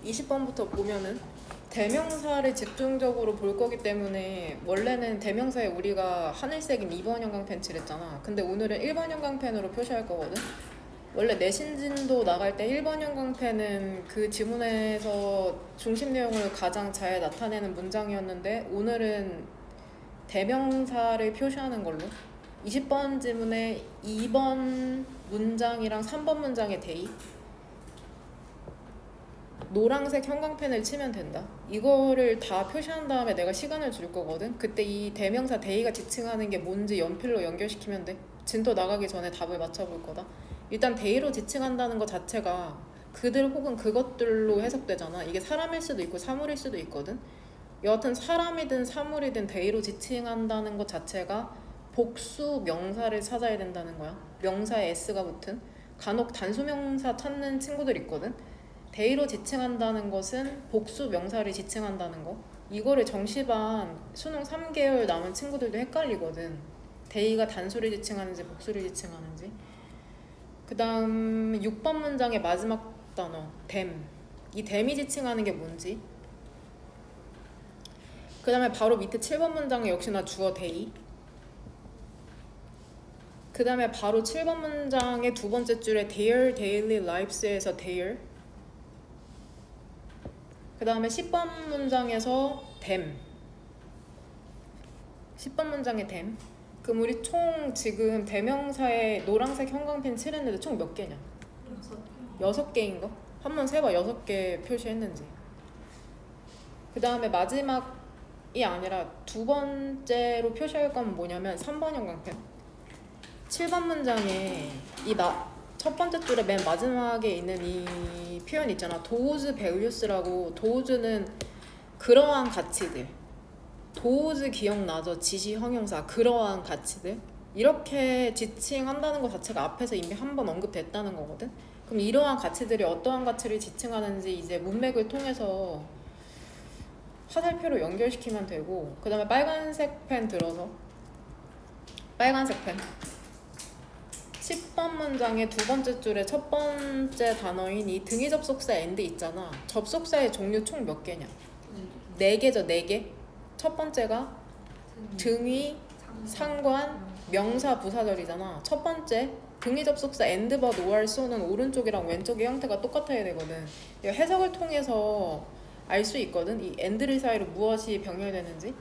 20번부터 보면은 대명사를 집중적으로 볼 거기 때문에 원래는 대명사에 우리가 하늘색인 2번 형광펜 칠했잖아. 근데 오늘은 1번 형광펜으로 표시할 거거든. 원래 내신진도 나갈 때 1번 형광펜은 그 지문에서 중심 내용을 가장 잘 나타내는 문장이었는데 오늘은 대명사를 표시하는 걸로 20번 지문에 2번 문장이랑 3번 문장의 대의 노란색 형광펜을 치면 된다. 이거를 다 표시한 다음에 내가 시간을 줄 거거든. 그때 이 대명사 대의가 지칭하는 게 뭔지 연필로 연결시키면 돼. 진도 나가기 전에 답을 맞춰볼 거다. 일단 대의로 지칭한다는 것 자체가 그들 혹은 그것들로 해석되잖아. 이게 사람일 수도 있고 사물일 수도 있거든. 여하튼 사람이든 사물이든 대의로 지칭한다는 것 자체가 복수 명사를 찾아야 된다는 거야. 명사에 s가 붙은. 간혹 단수명사 찾는 친구들 있거든. 대의로 지칭한다는 것은 복수 명사를 지칭한다는 거. 이거를 정시반 수능 3개월 남은 친구들도 헷갈리거든. 대의가 단수를 지칭하는지 복수를 지칭하는지. 그 다음 6번 문장의 마지막 단어 댐. 이 댐이 지칭하는 게 뭔지. 그 다음에 바로 밑에 7번 문장에 역시나 주어 대의. 그 다음에 바로 7번 문장의 두 번째 줄에 their daily lives에서 their. 그 다음에 10번 문장에서 them. 10번 문장의 them. 그럼 우리 총 지금 대명사에 노란색 형광펜 칠했는데 총 몇 개냐? 6개인 거? 한번 세봐. 6개 표시했는지. 그 다음에 마지막이 아니라 두 번째로 표시할 건 뭐냐면 3번 형광펜. 7번 문장에 첫 번째 줄에 맨 마지막에 있는 이 표현 있잖아. those values라고. those는 그러한 가치들. those 기억나죠? 지시 형용사. 그러한 가치들. 이렇게 지칭한다는 것 자체가 앞에서 이미 한 번 언급됐다는 거거든. 그럼 이러한 가치들이 어떠한 가치를 지칭하는지 이제 문맥을 통해서 화살표로 연결시키면 되고, 그 다음에 빨간색 펜 들어서 빨간색 펜 10번 문장의 두 번째 줄에 첫 번째 단어인 이 등위 접속사 and 있잖아. 접속사의 종류 총 몇 개냐? 4개죠. 4개. 첫 번째가 등위, 상관, 명사, 부사절이잖아. 첫 번째 등위 접속사 and, but, or, so는 오른쪽이랑 왼쪽의 형태가 똑같아야 되거든. 해석을 통해서 알 수 있거든. 이 and를 사이로 무엇이 병렬되는지.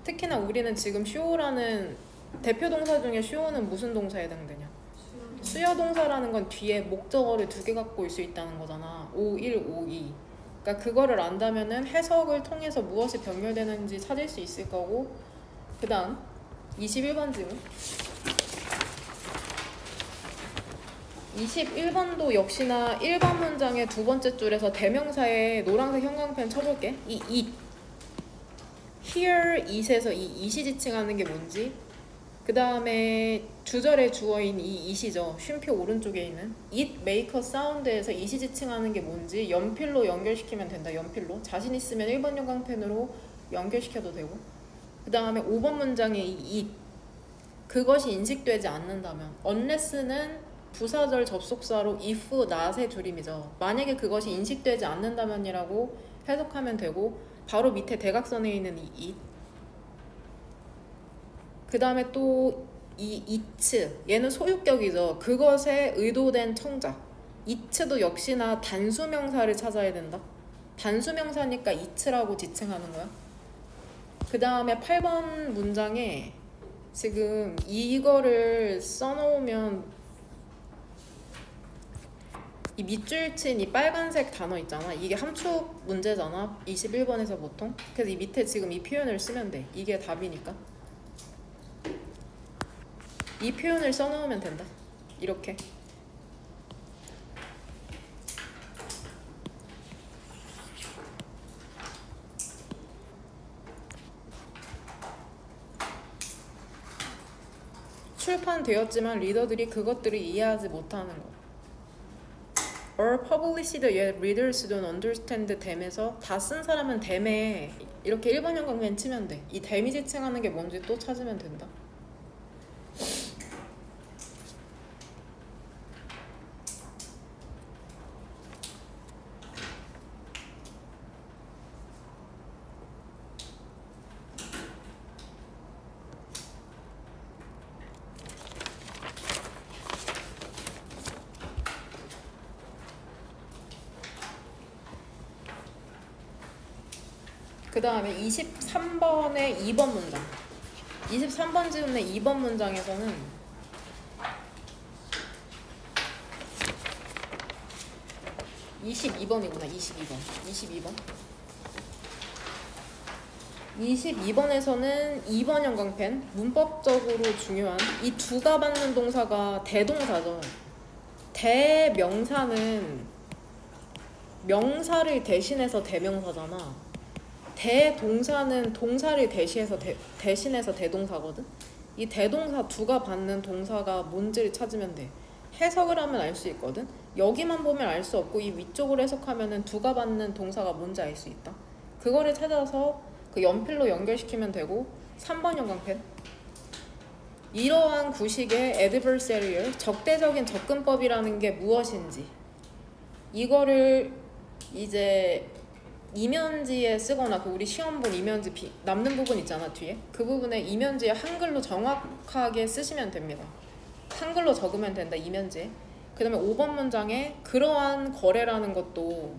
특히나 우리는 지금 show라는 대표 동사 중에 show는 무슨 동사에 해당되냐? 수요 동사라는 건 뒤에 목적어를 2개 갖고 올 수 있다는 거잖아. 5.1, 5.2. 그러니까 그거를 안다면은 해석을 통해서 무엇이 병렬되는지 찾을 수 있을 거고. 그 다음 21번 질문. 21번도 역시나 1번 문장의 두 번째 줄에서 대명사에 노란색 형광펜 쳐볼게. 이 it. here it에서 이 it이 지칭하는 게 뭔지. 그 다음에 주절의 주어인 이 it이죠. 쉼표 오른쪽에 있는 it make a sound에서 it이 지칭하는 게 뭔지 연필로 연결시키면 된다. 연필로. 자신 있으면 1번 형광펜으로 연결시켜도 되고. 그 다음에 5번 문장의 이 it. 그것이 인식되지 않는다면. unless는 부사절 접속사로 if, not의 줄임이죠. 만약에 그것이 인식되지 않는다면이라고 해석하면 되고, 바로 밑에 대각선에 있는 이 it. 그 다음에 또 이 it, 얘는 소유격이죠. 그것에 의도된 청작. it도 역시나 단수명사를 찾아야 된다. 단수명사니까 it라고 지칭하는 거야. 그 다음에 8번 문장에 지금 이거를 써놓으면 이 밑줄 친 이 빨간색 단어 있잖아. 이게 함축 문제잖아. 21번에서 보통. 그래서 이 밑에 지금 이 표현을 쓰면 돼. 이게 답이니까. 이 표현을 써놓으면 된다. 이렇게. 출판되었지만 리더들이 그것들을 이해하지 못하는 것. or published yet readers don't understand them에서 다 쓴 사람은 them에 이렇게 1번 형광펜 치면 돼. 이 them이 지칭하는 게 뭔지 또 찾으면 된다. 그 다음에 23번의 2번 문장. 23번 지문의 2번 문장에서는 (22번이구나) 22번 22번에서는 2번 형광펜 문법적으로 중요한 이 두가 받는 동사가 대동사죠. 대명사는 명사를 대신해서 대명사잖아. 대동사는 동사를 대신해서 대동사거든. 이 대동사 두가 받는 동사가 뭔지를 찾으면 돼. 해석을 하면 알 수 있거든. 여기만 보면 알 수 없고 이 위쪽으로 해석하면은 두가 받는 동사가 뭔지 알 수 있다. 그거를 찾아서 그 연필로 연결시키면 되고. 3번 형광펜. 이러한 구식의 adversarial, 적대적인 접근법이라는 게 무엇인지 이거를 이제 이면지에 쓰거나 그 우리 시험 본 이면지 남는 부분 있잖아 뒤에 그 부분에 이면지에 한글로 정확하게 쓰시면 됩니다. 한글로 적으면 된다 이면지에. 그 다음에 5번 문장에 그러한 거래라는 것도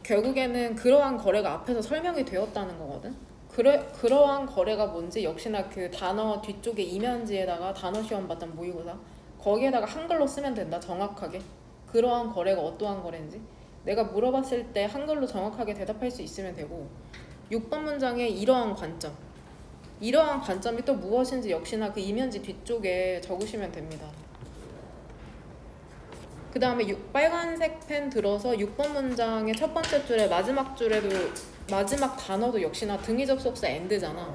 결국에는 그러한 거래가 앞에서 설명이 되었다는 거거든. 그러한 거래가 뭔지 역시나 그 단어 뒤쪽에 이면지에다가 단어 시험 봤던 모의고사 거기에다가 한글로 쓰면 된다. 정확하게 그러한 거래가 어떠한 거래인지 내가 물어봤을 때 한글로 정확하게 대답할 수 있으면 되고. 6번 문장에 이러한 관점이 또 무엇인지 역시나 그 이면지 뒤쪽에 적으시면 됩니다. 그 다음에 빨간색 펜 들어서 6번 문장의 첫 번째 줄에 마지막 줄에도 마지막 단어도 역시나 등위 접속사 and잖아.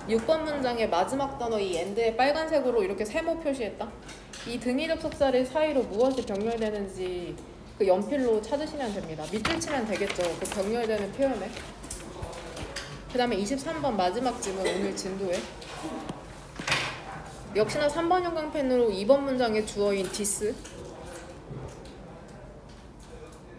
6번 문장의 마지막 단어 이 and에 빨간색으로 이렇게 세모 표시했다. 이 등위 접속사를 사이로 무엇이 병렬되는지 그 연필로 찾으시면 됩니다. 밑줄 치면 되겠죠. 그 병렬되는 표현에. 그 다음에 23번 마지막 질문 오늘 진도에 역시나 3번 형광펜으로 2번 문장에 주어인 디스.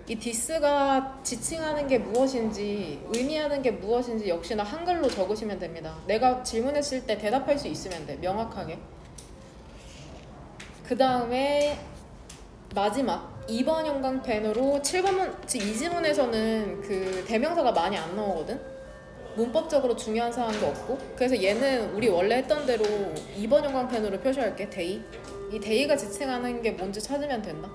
이 디스가 지칭하는 게 무엇인지 의미하는 게 무엇인지 역시나 한글로 적으시면 됩니다. 내가 질문했을 때 대답할 수 있으면 돼. 명확하게. 그 다음에 마지막 2번 형광펜으로 7번 이 지문에서는 그 대명사가 많이 안 나오거든. 문법적으로 중요한 사항도 없고. 그래서 얘는 우리 원래 했던 대로 2번 형광펜으로 표시할게. 데이. 이 데이가 지칭하는 게 뭔지 찾으면 된다.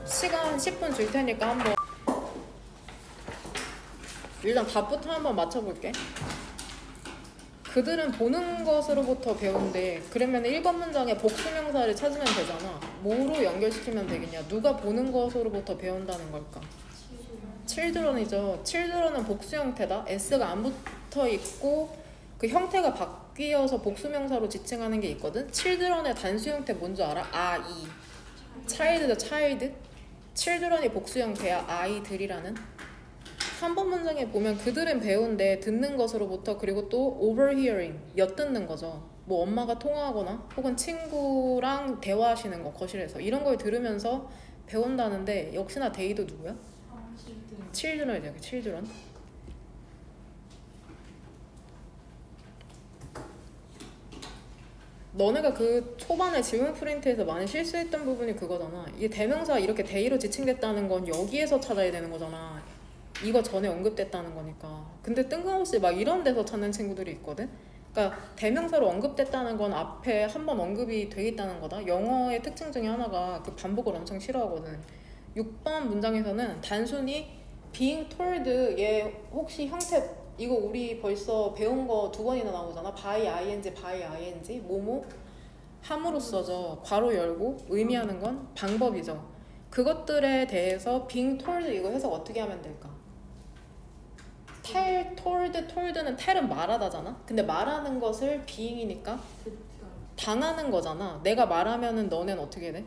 시간 10분 줄 테니까 한번 일단 답부터 한번 맞춰볼게. 그들은 보는 것으로부터 배운대. 그러면 1번 문장에 복수명사를 찾으면 되잖아. 뭐로 연결시키면 되겠냐. 누가 보는 것으로부터 배운다는 걸까? children이죠. children은 복수 형태다. s가 안 붙어 있고 그 형태가 바뀌어서 복수명사로 지칭하는 게 있거든. children의 단수 형태 뭔지 알아? 아이. child죠. child. children이 복수 형태야. 아이들이라는. 3번 문장에 보면 그들은 배운데 듣는 것으로부터 그리고 또 overhearing 엿듣는 거죠. 뭐 엄마가 통화하거나 혹은 친구랑 대화하시는 거 거실에서 이런 걸 들으면서 배운다는데 역시나 데이도 누구야? children이죠. children. 너네가 그 초반에 질문 프린트에서 많이 실수했던 부분이 그거잖아. 이게 대명사 이렇게 데이로 지칭됐다는 건 여기에서 찾아야 되는 거잖아. 이거 전에 언급됐다는 거니까. 근데 뜬금없이 막 이런 데서 찾는 친구들이 있거든. 그러니까 대명사로 언급됐다는 건 앞에 한번 언급이 돼 있다는 거다. 영어의 특징 중에 하나가 그 반복을 엄청 싫어하거든. 6번 문장에서는 단순히 being told 얘 혹시 형태 이거 우리 벌써 배운 거 2번이나 나오잖아. by ing 뭐뭐 함으로써죠. 괄호 열고 의미하는 건 방법이죠. 그것들에 대해서 being told 이거 해석 어떻게 하면 될까? tell, told는 tell은 말하다잖아. 근데 말하는 것을 being이니까 당하는 거잖아. 내가 말하면은 너넨 어떻게 돼?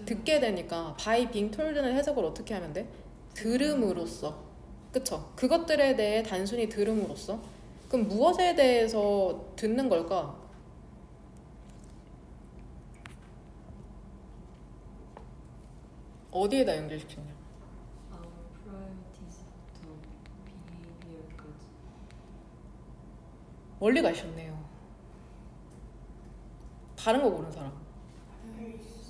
듣게 되니까 by being told는 해석을 어떻게 하면 돼? 들음으로써. 그쵸? 그것들에 대해 단순히 들음으로써. 그럼 무엇에 대해서 듣는 걸까? 어디에다 연결시켰냐? Our priorities to behavior goods. 멀리 가셨네요. 다른 거 모르는 사람.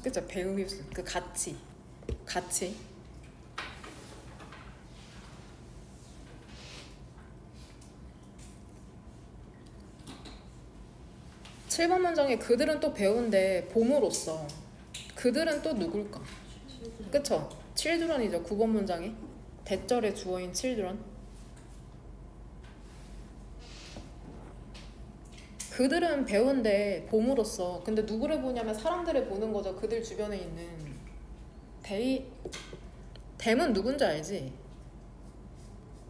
그쵸? 배우스. 그 가치. 7번 문장에 그들은 또 배운데 봄으로써 그들은 또 누굴까? 그쵸? children이죠. 9번 문장에 대절의 주어인 children. 그들은 배운데 봄으로써 근데 누구를 보냐면 사람들을 보는 거죠. 그들 주변에 있는 댐은 누군지 알지?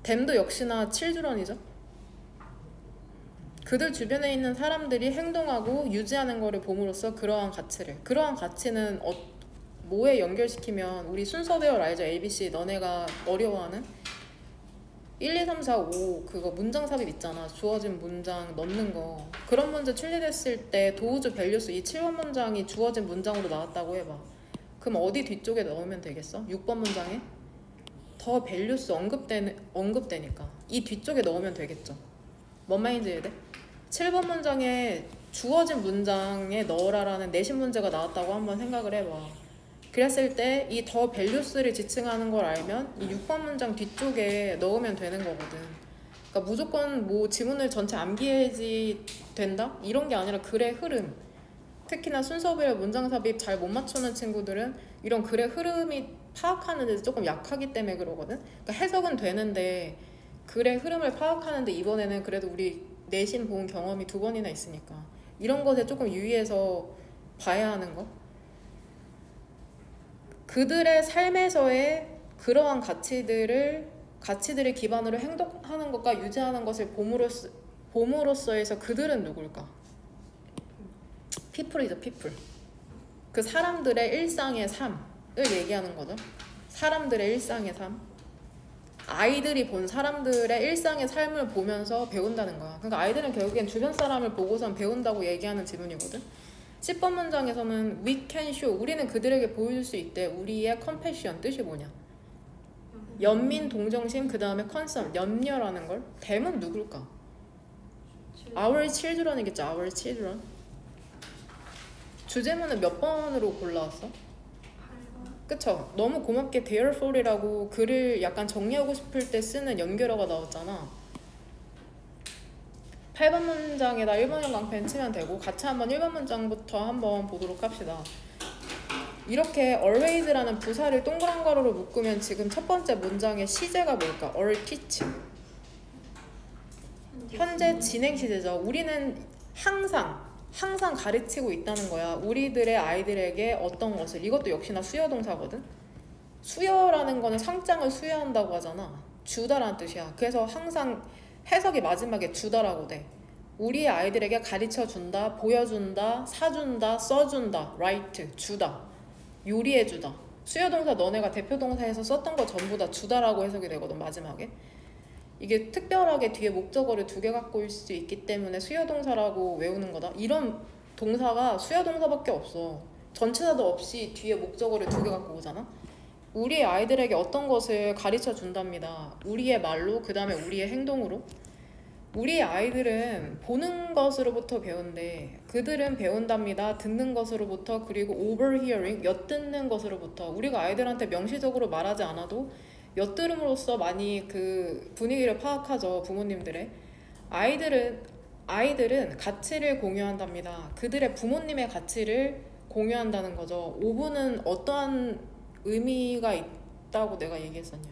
댐도 역시나 children이죠. 그들 주변에 있는 사람들이 행동하고 유지하는 거를 봄으로써 그러한 가치는 뭐에 연결시키면 우리 순서 배열 알죠? ABC 너네가 어려워하는 1, 2, 3, 4, 5 그거 문장 삽입 있잖아. 주어진 문장 넣는 거. 그런 문제 출제됐을 때 도우즈 밸류스 이 7번 문장이 주어진 문장으로 나왔다고 해봐. 그럼 어디 뒤쪽에 넣으면 되겠어? 6번 문장에 더 밸류스 언급되니까 이 뒤쪽에 넣으면 되겠죠. 뭔 말인지 이해돼? 7번 문장에 주어진 문장에 넣으라라는 내신 문제가 나왔다고 한번 생각을 해봐. 그랬을 때 이 더 밸류스를 지칭하는 걸 알면 이 6번 문장 뒤쪽에 넣으면 되는 거거든. 그러니까 무조건 뭐 지문을 전체 암기해야지 된다? 이런 게 아니라 글의 흐름. 특히나 순서별 문장 삽입 잘 못 맞추는 친구들은 이런 글의 흐름이 파악하는 데 조금 약하기 때문에 그러거든. 그러니까 해석은 되는데 글의 흐름을 파악하는데 이번에는 그래도 우리 내신 본 경험이 2번이나 있으니까 이런 것에 조금 유의해서 봐야 하는 거. 그들의 삶에서의 그러한 가치들을 기반으로 행동하는 것과 유지하는 것을 봄으로써에서 그들은 누굴까? people이죠, people. 그 사람들의 일상의 삶을 얘기하는 거죠. 사람들의 일상의 삶. 아이들이 본 사람들의 일상의 삶을 보면서 배운다는 거야. 그러니까 아이들은 결국엔 주변 사람을 보고선 배운다고 얘기하는 지문이거든. 10번 문장에서는 we can show 우리는 그들에게 보여줄 수 있대. 우리의 compassion 뜻이 뭐냐? 연민, 동정심, 그 다음에 concern, 염려라는 걸. 댐은 누굴까? our children이겠죠. our children. 주제문은 몇 번으로 골라왔어? 8번. 그쵸? 너무 고맙게 therefore 이라고 글을 약간 정리하고 싶을 때 쓰는 연결어가 나왔잖아. 8번 문장에다 1번형 강펜 치면 되고 같이 한번 1번 문장부터 한번 보도록 합시다. 이렇게 always라는 부사를 동그란 가로로 묶으면 지금 첫 번째 문장의 시제가 뭘까? or teach. 현재 진행 시제죠. 우리는 항상 가르치고 있다는 거야. 우리들의 아이들에게 어떤 것을. 이것도 역시나 수요 동사거든. 수요라는 거는 상장을 수여한다고 하잖아. 주다라는 뜻이야. 그래서 항상 해석이 마지막에 주다라고 돼. 우리 아이들에게 가르쳐준다, 보여준다, 사준다, 써준다, write, 주다, 요리해주다. 수요동사 너네가 대표동사에서 썼던 거 전부 다 주다라고 해석이 되거든, 마지막에. 이게 특별하게 뒤에 목적어를 2개 갖고 있을 수 있기 때문에 수요동사라고 외우는 거다. 이런 동사가 수요동사밖에 없어. 전치사도 없이 뒤에 목적어를 2개 갖고 오잖아. 우리 아이들에게 어떤 것을 가르쳐 준답니다. 우리의 말로, 그 다음에 우리의 행동으로. 우리 아이들은 보는 것으로부터 배운대. 그들은 배운답니다. 듣는 것으로부터. 그리고 overhearing, 엿듣는 것으로부터. 우리가 아이들한테 명시적으로 말하지 않아도 엿들음으로써 많이 그 분위기를 파악하죠. 부모님들의. 아이들은 가치를 공유한답니다. 그들의 부모님의 가치를 공유한다는 거죠. 오브는 어떠한 의미가 있다고 내가 얘기했었냐?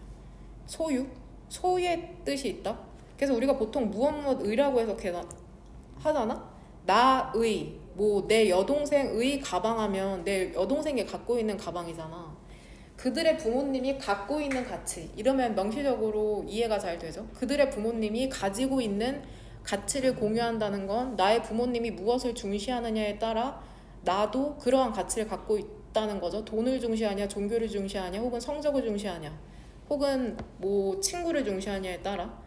소유의 뜻이 있다? 그래서 우리가 보통 무엇의라고 하잖아? 나의, 내 여동생의 가방하면 내 여동생이 갖고 있는 가방이잖아. 그들의 부모님이 갖고 있는 가치, 이러면 명시적으로 이해가 잘 되죠. 그들의 부모님이 가지고 있는 가치를 공유한다는 건 나의 부모님이 무엇을 중시하느냐에 따라 나도 그러한 가치를 갖고 있다는 거죠. 돈을 중시하냐, 종교를 중시하냐, 혹은 성적을 중시하냐, 혹은 친구를 중시하냐에 따라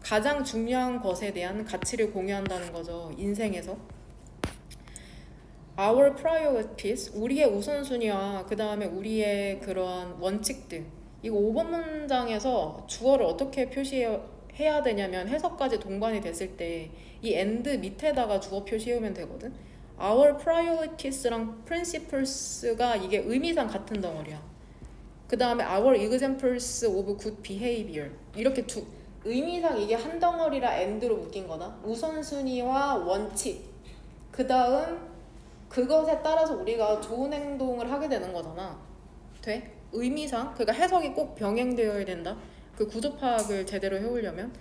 가장 중요한 것에 대한 가치를 공유한다는 거죠. 인생에서. Our priorities, 우리의 우선순위와 그 다음에 우리의 그러한 원칙들. 이거 5번 문장에서 주어를 어떻게 표시해야 되냐면 해석까지 동반이 됐을 때 이 and 밑에다가 주어 표시해오면 되거든. Our priorities랑 principles가 이게 의미상 같은 덩어리야. 그 다음에 our examples of good behavior. 이렇게 의미상 이게 한 덩어리라 and로 묶인 거다. 우선순위와 원칙. 그 다음 그것에 따라서 우리가 좋은 행동을 하게 되는 거잖아. 돼? 의미상 그러니까 해석이 꼭 병행되어야 된다. 그 구조 파악을 제대로 해오려면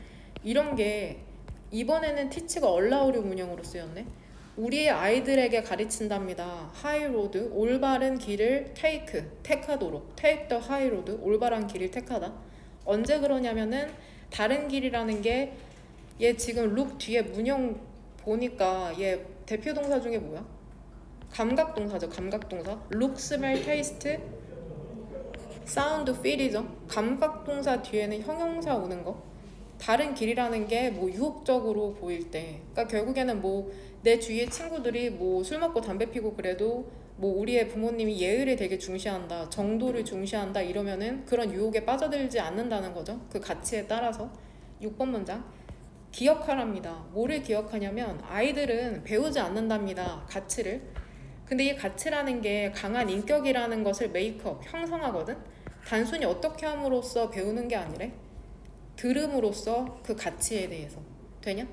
이런 게 이번에는 teach가 allow류 문형으로 쓰였네. 우리의 아이들에게 가르친답니다. high road, 올바른 길을 택하도록. take the high road, 올바른 길을 택하다. 언제 그러냐면은 다른 길이라는 게 얘 지금 look 뒤에 문형 보니까 얘 대표 동사 중에 뭐야? 감각동사죠. 감각동사. look, smell, taste, sound, feel이죠. 감각동사 뒤에는 형용사 오는 거. 다른 길이라는 게 뭐 유혹적으로 보일 때, 그러니까 결국에는 뭐 내 주위의 친구들이 뭐 술 먹고 담배 피고 그래도 뭐 우리의 부모님이 예의를 되게 중시한다, 정도를 중시한다 이러면은 그런 유혹에 빠져들지 않는다는 거죠. 그 가치에 따라서. 6번 문장. 기억하랍니다. 뭐를 기억하냐면 아이들은 배우지 않는답니다. 가치를. 근데 이 가치라는 게 강한 인격이라는 것을 메이크업, 형성하거든. 단순히 어떻게 함으로써 배우는 게 아니래. 들음으로써 그 가치에 대해서. 되냐?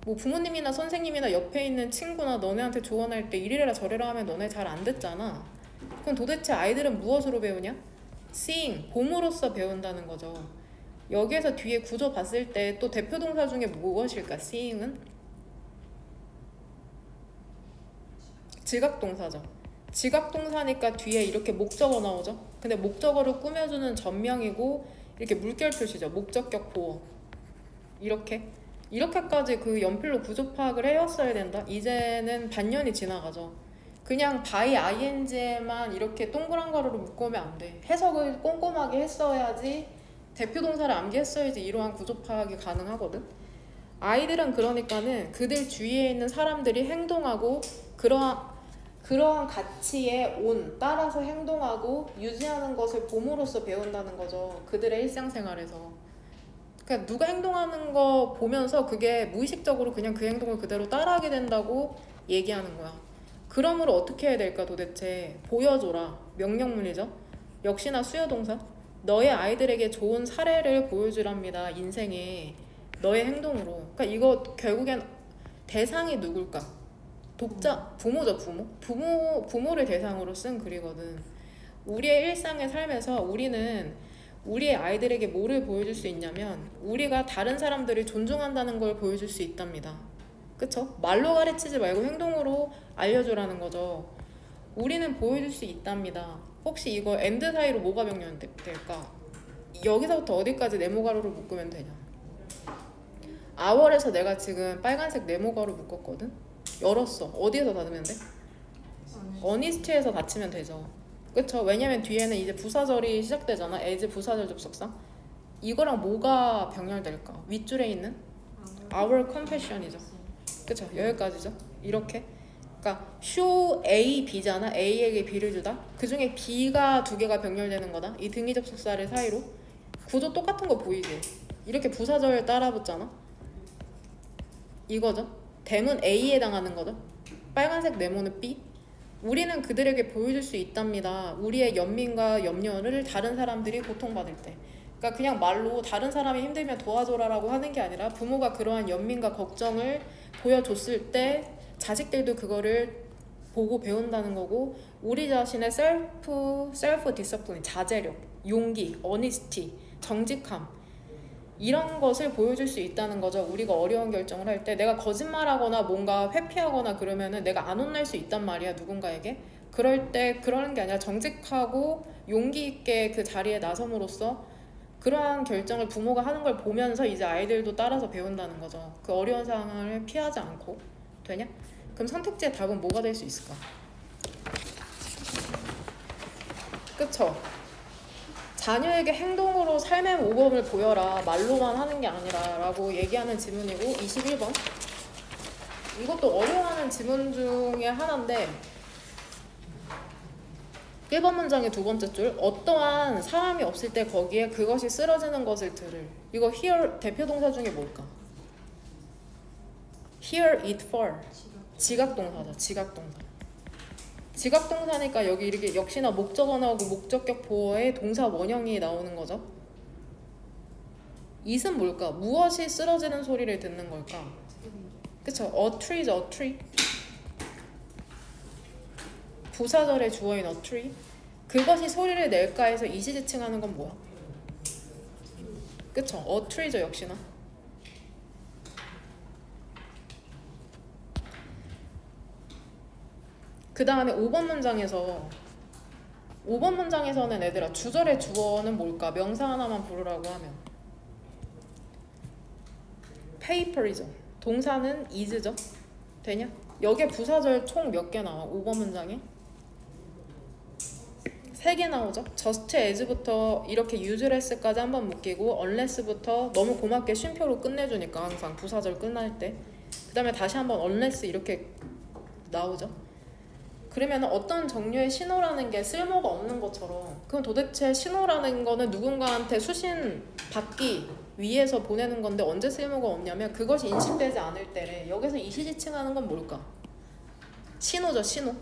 뭐 부모님이나 선생님이나 옆에 있는 친구나 너네한테 조언할 때 이래라 저래라 하면 너네 잘 안 듣잖아. 그럼 도대체 아이들은 무엇으로 배우냐? seeing, 봄으로써 배운다는 거죠. 여기에서 뒤에 구조 봤을 때 또 대표 동사 중에 무엇일까? seeing은? 지각동사죠. 지각동사니까 뒤에 이렇게 목적어 나오죠. 근데 목적어를 꾸며주는 전명이고 이렇게 물결 표시죠. 목적격 보어. 이렇게까지 그 연필로 구조 파악을 해왔어야 된다. 이제는 반년이 지나가죠. 그냥 by ing에만 이렇게 동그란 가루로 묶으면 안 돼. 해석을 꼼꼼하게 했어야지, 대표 동사를 암기했어야지 이러한 구조 파악이 가능하거든. 아이들은 그러니까는 그들 주위에 있는 사람들이 행동하고 그러한 가치에 따라서 행동하고 유지하는 것을 봄으로써 배운다는 거죠. 그들의 일상생활에서. 그러니까 누가 행동하는 거 보면서 그게 무의식적으로 그냥 그 행동을 그대로 따라하게 된다고 얘기하는 거야. 그러므로 어떻게 해야 될까 도대체? 보여줘라. 명령문이죠. 역시나 수요동사. 너의 아이들에게 좋은 사례를 보여주랍니다. 인생에. 너의 행동으로. 그러니까 이거 결국엔 대상이 누굴까? 독자, 부모죠. 부모를 대상으로 쓴 글이거든. 우리의 일상의 삶에서 우리는 우리의 아이들에게 뭐를 보여줄 수 있냐면 우리가 다른 사람들을 존중한다는 걸 보여줄 수 있답니다. 그쵸? 말로 가르치지 말고 행동으로 알려주라는 거죠. 우리는 보여줄 수 있답니다. 혹시 이거 and 사이로 뭐가 병렬될까? 여기서부터 어디까지 네모가루를 묶으면 되냐? 아월에서 내가 지금 빨간색 네모가루 묶었거든? 열었어. 어디에서 닫으면 돼? 어니스트에서 닫히면 되죠. 그쵸? 왜냐면 뒤에는 이제 부사절이 시작되잖아. as 부사절 접속사. 이거랑 뭐가 병렬될까? 윗줄에 있는 our confession이죠. 그쵸? 여기까지죠. 이렇게. 그러니까 show A, B잖아. A에게 B를 주다. 그 중에 B가 두 개가 병렬되는 거다. 이 등위 접속사를 사이로. 구조 똑같은 거 보이지? 이렇게 부사절 따라 붙잖아. 이거죠. 대문 A에 해당하는 거죠. 빨간색 네모는 B. 우리는 그들에게 보여줄 수 있답니다. 우리의 연민과 염려를 다른 사람들이 고통받을 때. 그러니까 그냥 말로 다른 사람이 힘들면 도와줘라라고 하는 게 아니라 부모가 그러한 연민과 걱정을 보여줬을 때 자식들도 그거를 보고 배운다는 거고, 우리 자신의 셀프 디서플린, 자제력, 용기, 어니스티, 정직함, 이런 것을 보여줄 수 있다는 거죠. 우리가 어려운 결정을 할 때 내가 거짓말하거나 뭔가 회피하거나 그러면은 내가 안 혼날 수 있단 말이야, 누군가에게. 그럴 때 그러는 게 아니라 정직하고 용기 있게 그 자리에 나섬으로써 그러한 결정을 부모가 하는 걸 보면서 이제 아이들도 따라서 배운다는 거죠. 그 어려운 상황을 피하지 않고. 되냐? 그럼 선택지의 답은 뭐가 될 수 있을까? 그쵸? 자녀에게 행동으로 삶의 모범을 보여라. 말로만 하는 게 아니라 라고 얘기하는 지문이고, 21번. 이것도 어려워하는 지문 중에 하나인데 1번 문장의 두 번째 줄. 어떠한 사람이 없을 때 거기에 그것이 쓰러지는 것을 들을. 이거 hear 대표 동사 중에 뭘까? hear it fall. 지각동사죠. 지각동사니까 여기 이렇게 역시나 목적어 나오고 목적격 보어에 동사 원형이 나오는 거죠. it은 뭘까? 무엇이 쓰러지는 소리를 듣는 걸까? 그쵸? a tree죠, a tree. 부사절의 주어인 a tree. 그것이 소리를 낼까 해서 이시지칭하는 건 뭐야? 그쵸? a tree죠 역시나. 그 다음에 5번 문장에서는 애들아 주절의 주어는 뭘까? 명사 하나만 부르라고 하면 paper이죠. 동사는 is죠. 되냐? 여기에 부사절 총 몇 개 나와? 5번 문장에 3개 나오죠. just as부터 이렇게 useless까지 한번 묶이고 unless부터 너무 고맙게 쉼표로 끝내주니까 항상 부사절 끝날 때 그 다음에 다시 한번 unless 이렇게 나오죠. 그러면 어떤 종류의 신호라는 게 쓸모가 없는 것처럼 그럼 도대체 신호라는 거는 누군가한테 수신 받기 위해서 보내는 건데 언제 쓸모가 없냐면 그것이 인식되지 않을 때래. 여기서 이시지칭하는 건 뭘까? 신호죠. 신호.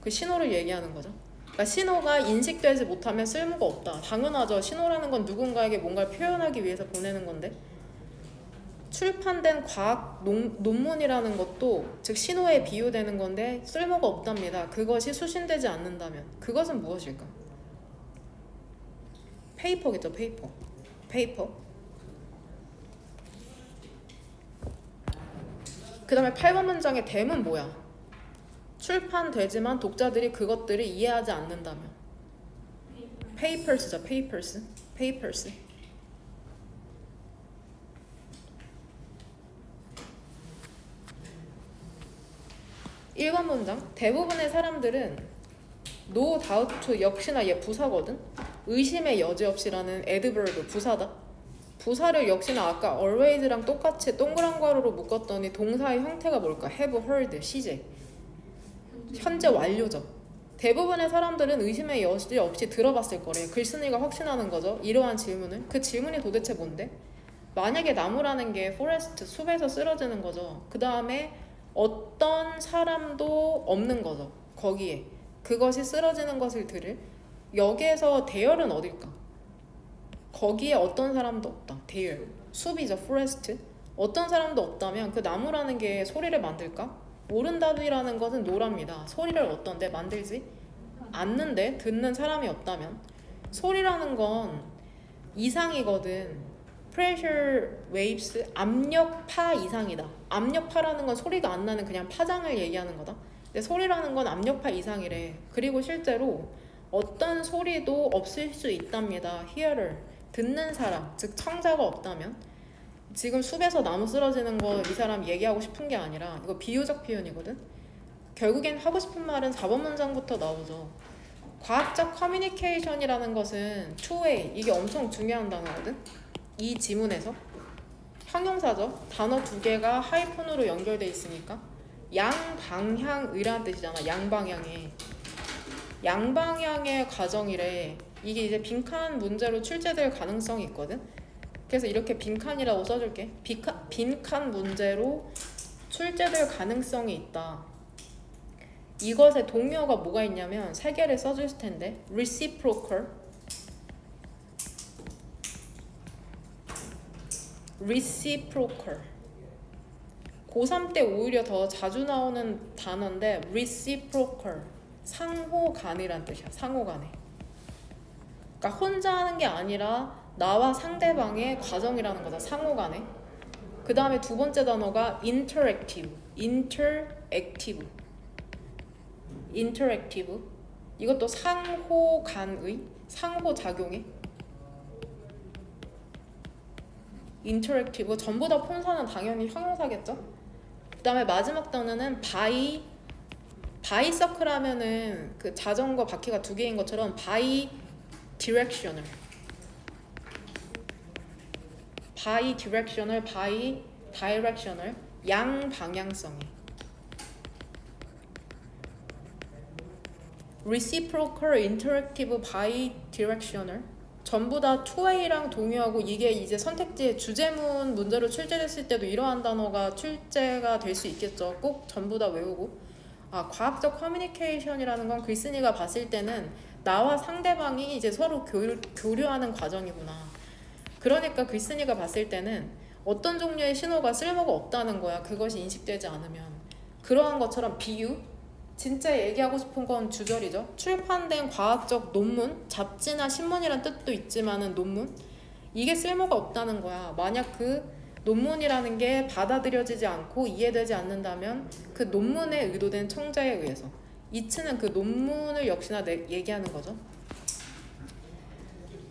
그 신호를 얘기하는 거죠. 그러니까 신호가 인식되지 못하면 쓸모가 없다. 당연하죠. 신호라는 건 누군가에게 뭔가를 표현하기 위해서 보내는 건데 출판된 과학 논문이라는 것도 즉 신호에 비유되는 건데 쓸모가 없답니다. 그것이 수신되지 않는다면 그것은 무엇일까? 페이퍼겠죠. 페이퍼. 그 다음에 8번 문장의 댐은 뭐야? 출판되지만 독자들이 그것들을 이해하지 않는다면 papers죠. papers. 1번 문장 대부분의 사람들은 no doubt 역시나 얘 부사거든. 의심의 여지 없이라는 adverb 부사다. 부사를 역시나 아까 always랑 똑같이 동그란 괄호로 묶었더니 동사의 형태가 뭘까? have heard, 시제 현재 완료죠. 대부분의 사람들은 의심의 여지 없이 들어봤을 거래. 글쓴이가 확신하는 거죠. 이러한 질문을. 그 질문이 도대체 뭔데? 만약에 나무라는 게 forest, 숲에서 쓰러지는 거죠. 그 다음에 어떤 사람도 없는 거죠. 거기에 그것이 쓰러지는 것을 들을. 여기에서 대열은 어딜까? 거기에 어떤 사람도 없다. 대열. 숲이죠. forest. 어떤 사람도 없다면 그 나무라는 게 소리를 만들까? 옳은 답이라는 것은 노랍니다. 소리를 어떤데 만들지 않는데 듣는 사람이 없다면 소리라는 건 이상이거든. pressure waves 압력파 이상이다. 압력파라는 건 소리가 안 나는 그냥 파장을 얘기하는 거다. 근데 소리라는 건 압력파 이상이래. 그리고 실제로 어떤 소리도 없을 수 있답니다. hearer 듣는 사람 즉 청자가 없다면 지금 숲에서 나무 쓰러지는 거 이 사람 얘기하고 싶은 게 아니라 이거 비유적 표현이거든. 결국엔 하고 싶은 말은 4번 문장부터 나오죠. 과학적 커뮤니케이션이라는 것은 two-way 이게 엄청 중요한 단어거든. 이 지문에서 형용사죠. 단어 2개가 하이폰으로 연결돼 있으니까 양방향의라는 뜻이잖아. 양방향의 과정이래. 이게 이제 빈칸 문제로 출제될 가능성이 있거든. 그래서 이렇게 빈칸이라고 써줄게. 빈칸 문제로 출제될 가능성이 있다. 이것의 동요가 뭐가 있냐면 3개를 써줄 텐데 reciprocal 고3 때 오히려 더 자주 나오는 단어인데 reciprocal 상호간이란 뜻이야. 상호간에. 그러니까 혼자 하는 게 아니라 나와 상대방의 과정이라는 거다. 상호간에. 그 다음에 2번째 단어가 interactive. 이것도 상호간의 상호작용에 interactive. 전부 다 폰사는 당연히 형용사겠죠. 그 다음에 마지막 단어는 바이서클 하면은 그 자전거 바퀴가 2개인 것처럼 바이디렉셔널 양방향성이. reciprocal, interactive, bidirectional 전부 다 two-way랑 동의하고 이게 이제 선택지의 주제문 문제로 출제됐을 때도 이러한 단어가 출제가 될 수 있겠죠. 꼭 전부 다 외우고. 과학적 커뮤니케이션이라는 건 글쓴이가 봤을 때는 나와 상대방이 이제 서로 교류하는 과정이구나. 그러니까 글쓴이가 봤을 때는 어떤 종류의 신호가 쓸모가 없다는 거야. 그것이 인식되지 않으면. 그러한 것처럼 비유, 진짜 얘기하고 싶은 건 주절이죠. 출판된 과학적 논문, 잡지나 신문이란 뜻도 있지만은 논문, 이게 쓸모가 없다는 거야. 만약 그 논문이라는 게 받아들여지지 않고 이해되지 않는다면 그 논문에 의도된 청자에 의해서, 이츠는 그 논문을 역시나 얘기하는 거죠.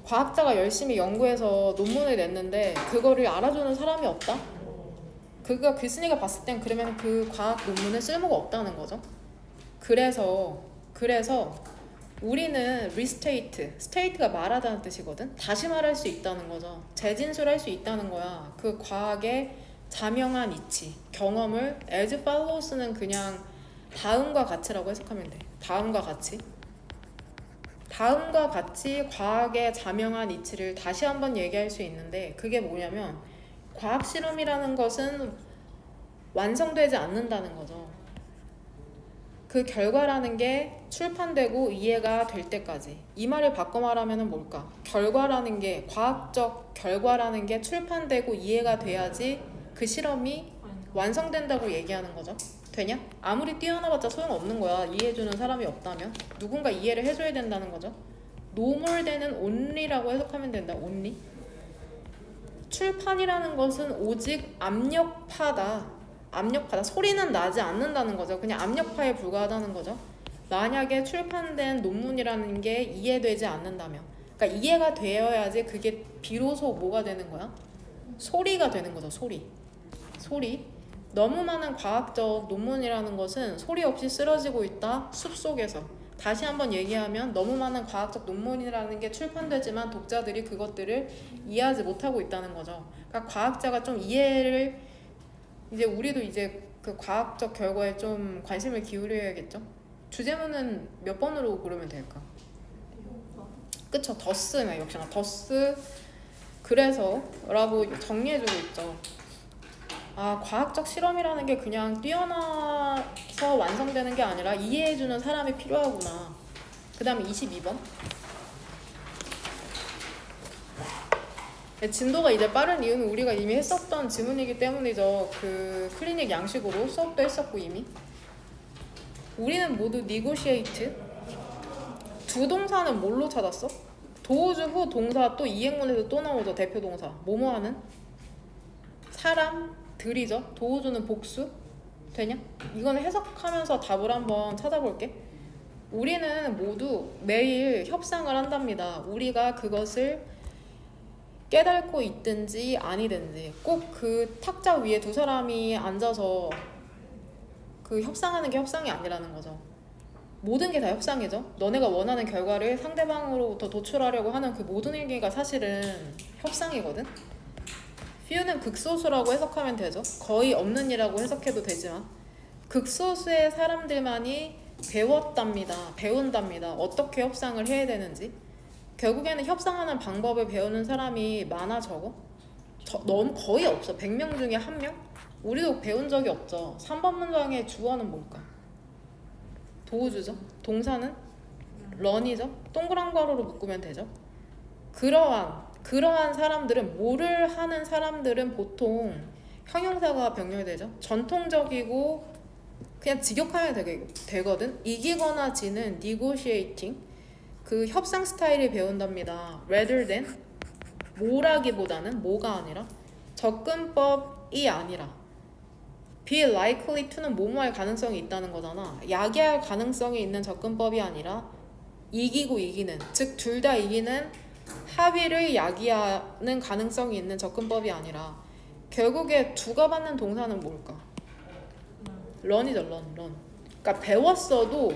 과학자가 열심히 연구해서 논문을 냈는데 그거를 알아주는 사람이 없다? 그가 글쓴이가 봤을 땐 그러면 그 과학 논문은 쓸모가 없다는 거죠. 그래서 우리는 리스테이트, 스테이트가 말하다는 뜻이거든. 다시 말할 수 있다는 거죠. 재진술할 수 있다는 거야. 그 과학의 자명한 이치, 경험을 as follows는 그냥 다음과 같이라고 해석하면 돼. 다음과 같이 과학의 자명한 이치를 다시 한번 얘기할 수 있는데, 그게 뭐냐면 과학 실험이라는 것은 완성되지 않는다는 거죠. 그 결과라는 게 출판되고 이해가 될 때까지. 이 말을 바꿔 말하면 뭘까? 결과라는 게, 과학적 결과라는 게 출판되고 이해가 돼야지 그 실험이 완성된다고 얘기하는 거죠. 되냐? 아무리 뛰어나봤자 소용없는 거야. 이해해주는 사람이 없다면. 누군가 이해를 해줘야 된다는 거죠. No more than은 only라고 해석하면 된다. only. 출판이라는 것은 오직 압력파다. 소리는 나지 않는다는 거죠. 그냥 압력파에 불과하다는 거죠. 만약에 출판된 논문이라는 게 이해되지 않는다면, 그러니까 이해가 되어야지 그게 비로소 뭐가 되는 거야? 소리가 되는 거죠. 소리. 너무 많은 과학적 논문이라는 것은 소리 없이 쓰러지고 있다. 숲속에서. 다시 한번 얘기하면 너무 많은 과학적 논문이라는 게 출판되지만 독자들이 그것들을 이해하지 못하고 있다는 거죠. 그러니까 과학자가 좀 이해를, 이제 우리도 이제 그 과학적 결과에 좀 관심을 기울여야겠죠. 주제문은 몇 번으로 고르면 될까? 그쵸, 더스나 역시나 더스. 그래서 라고 정리해주고 있죠. 아, 과학적 실험이라는 게 그냥 뛰어나서 완성되는 게 아니라 이해해주는 사람이 필요하구나. 그 다음에 22번. 진도가 이제 빠른 이유는 우리가 이미 했었던 지문이기 때문이죠. 그 클리닉 양식으로 수업도 했었고 이미. 우리는 모두 negotiate. 두 동사는 뭘로 찾았어? 도우즈 후 동사 또 이행문에서 또 나오죠. 대표 동사. 뭐뭐 하는? 사람들이죠. 도우즈는 복수. 되냐? 이거는 해석하면서 답을 한번 찾아볼게. 우리는 모두 매일 협상을 한답니다. 우리가 그것을 깨닫고 있든지 아니든지 꼭 그 탁자 위에 두 사람이 앉아서 그 협상하는 게 협상이 아니라는 거죠. 모든 게 다 협상이죠. 너네가 원하는 결과를 상대방으로부터 도출하려고 하는 그 모든 일기가 사실은 협상이거든. few는 극소수라고 해석하면 되죠. 거의 없는 이라고 해석해도 되지만 극소수의 사람들만이 배운답니다. 어떻게 협상을 해야 되는지. 결국에는 협상하는 방법을 배우는 사람이 많아 적어? 너무 거의 없어. 100명 중에 1명? 우리도 배운 적이 없죠. 3번 문장의 주어는 뭘까? 도우주죠. 동사는 런이죠. 동그란 괄호로 묶으면 되죠. 그러한 사람들은, 뭐를 하는 사람들은 보통 형용사가 병렬되죠. 전통적이고 그냥 직역하면 되거든. 이기거나 지는 negotiating, 그 협상 스타일을 배운답니다. rather than, 뭐라기보다는, 뭐가 아니라, 접근법이 아니라. be likely to는 뭐뭐할 가능성이 있다는 거잖아. 야기할 가능성이 있는 접근법이 아니라 이기고 이기는, 즉 둘 다 이기는 합의를 야기하는 가능성이 있는 접근법이 아니라. 결국에 두가 받는 동사는 뭘까? 런이죠. 런. 그러니까 배웠어도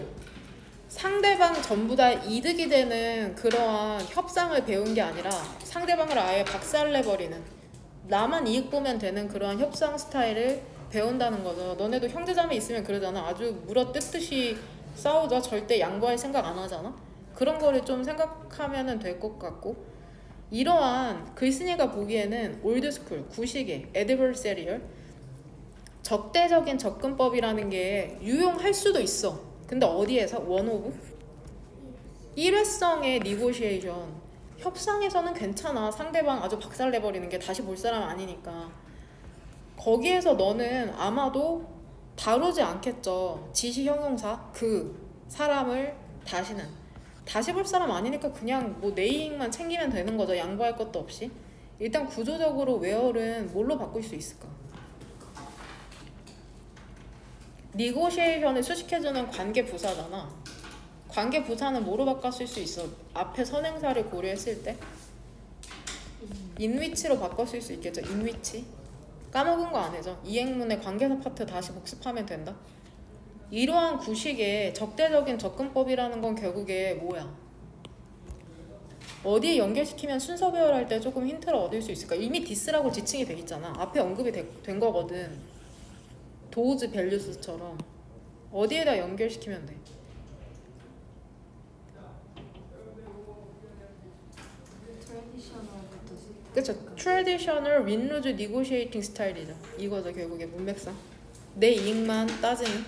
상대방 전부 다 이득이 되는 그러한 협상을 배운 게 아니라 상대방을 아예 박살내버리는, 나만 이익 보면 되는 그러한 협상 스타일을 배운다는 거죠. 너네도 형제자매 있으면 그러잖아. 아주 물어뜯듯이 싸우죠. 절대 양보할 생각 안 하잖아. 그런 거를 좀 생각하면 될 것 같고, 이러한 글쓴이가 보기에는 올드스쿨, 구식의 adversarial, 적대적인 접근법이라는 게 유용할 수도 있어. 근데 어디에서? 원오브? 일회성의 negotiation. 협상에서는 괜찮아. 상대방 아주 박살내버리는 게 다시 볼 사람 아니니까. 거기에서 너는 아마도 다루지 않겠죠. 지시 형용사 그 사람을 다시 볼 사람 아니니까 그냥 뭐 네이밍만 챙기면 되는 거죠. 양보할 것도 없이. 일단 구조적으로 where는 뭘로 바꿀 수 있을까? negotiation을 수식해주는 관계 부사잖아. 관계 부사는 뭐로 바꿨을 수 있어? 앞에 선행사를 고려했을 때 in which로 바꿨을 수 있겠죠. in which. 까먹은 거 아니죠. 이행문의 관계사 파트 다시 복습하면 된다. 이러한 구식의 적대적인 접근법이라는 건 결국에 뭐야? 어디에 연결시키면 순서 배열할 때 조금 힌트를 얻을 수 있을까? 이미 디스라고 지칭이 돼 있잖아. 앞에 언급이 된 거거든. 도우즈 밸류스처럼 어디에다 연결시키면 돼? 트레디셔널부터 시작. 그쵸. traditional win-lose negotiating 스타일이죠. 이거죠. 결국에 문맥상 내 이익만 따지는.